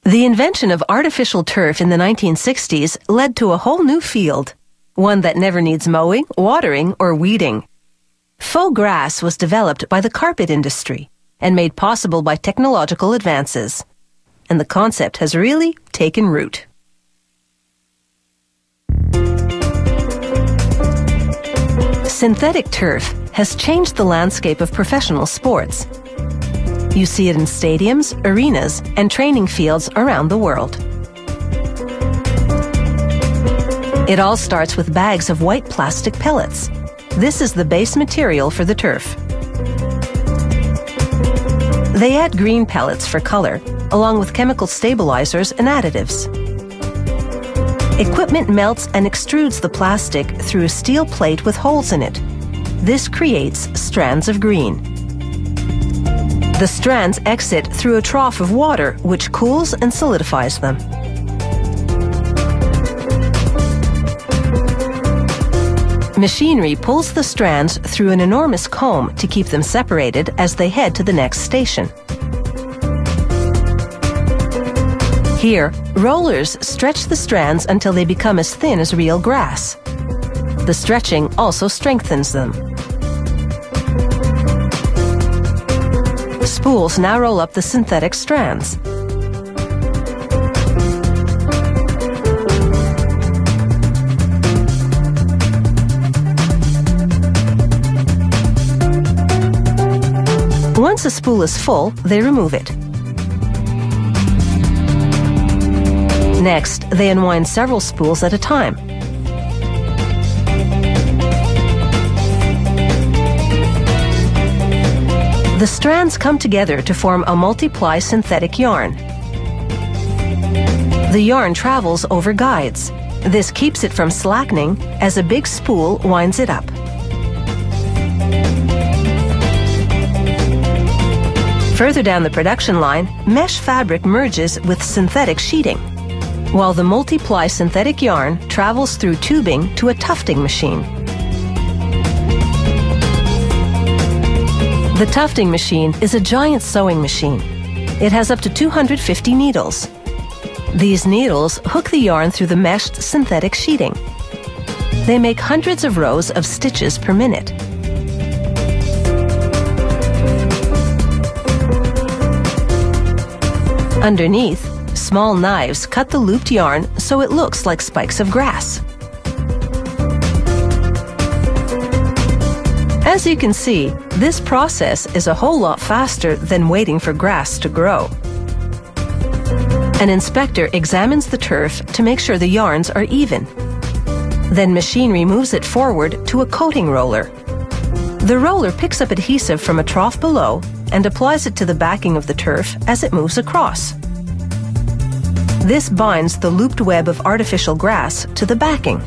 The invention of artificial turf in the 1960s led to a whole new field, one that never needs mowing, watering, or weeding. Faux grass was developed by the carpet industry and made possible by technological advances. And the concept has really taken root. Synthetic turf has changed the landscape of professional sports. You see it in stadiums, arenas, and training fields around the world. It all starts with bags of white plastic pellets. This is the base material for the turf. They add green pellets for color, along with chemical stabilizers and additives. Equipment melts and extrudes the plastic through a steel plate with holes in it. This creates strands of green. The strands exit through a trough of water, which cools and solidifies them. Machinery pulls the strands through an enormous comb to keep them separated as they head to the next station. Here, rollers stretch the strands until they become as thin as real grass. The stretching also strengthens them. Spools now roll up the synthetic strands. Once a spool is full, they remove it. Next, they unwind several spools at a time. The strands come together to form a multiply synthetic yarn. The yarn travels over guides. This keeps it from slackening as a big spool winds it up. Further down the production line, mesh fabric merges with synthetic sheeting, while the multiply synthetic yarn travels through tubing to a tufting machine. The tufting machine is a giant sewing machine. It has up to 250 needles. These needles hook the yarn through the meshed synthetic sheeting. They make hundreds of rows of stitches per minute. Underneath, small knives cut the looped yarn so it looks like spikes of grass. As you can see, this process is a whole lot faster than waiting for grass to grow. An inspector examines the turf to make sure the yarns are even. Then machinery moves it forward to a coating roller. The roller picks up adhesive from a trough below and applies it to the backing of the turf as it moves across. This binds the looped web of artificial grass to the backing.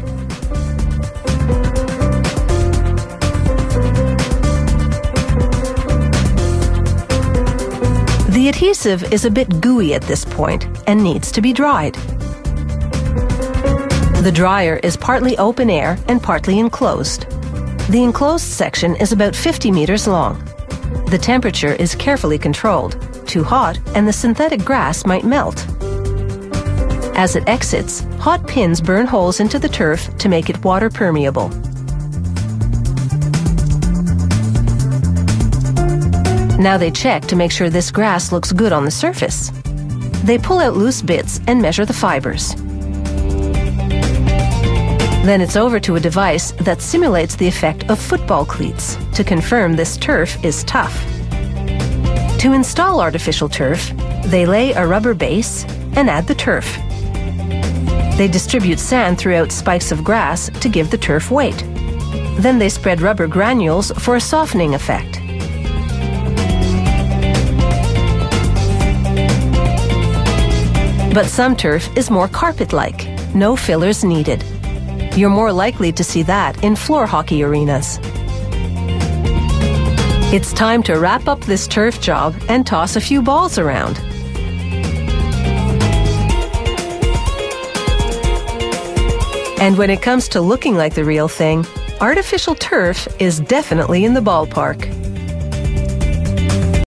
The adhesive is a bit gooey at this point and needs to be dried. The dryer is partly open air and partly enclosed. The enclosed section is about 50 meters long. The temperature is carefully controlled. Too hot and the synthetic grass might melt. As it exits, hot pins burn holes into the turf to make it water permeable. Now they check to make sure this grass looks good on the surface. They pull out loose bits and measure the fibers. Then it's over to a device that simulates the effect of football cleats to confirm this turf is tough. To install artificial turf, they lay a rubber base and add the turf. They distribute sand throughout spikes of grass to give the turf weight. Then they spread rubber granules for a softening effect. But some turf is more carpet-like, no fillers needed. You're more likely to see that in floor hockey arenas. It's time to wrap up this turf job and toss a few balls around. And when it comes to looking like the real thing, artificial turf is definitely in the ballpark.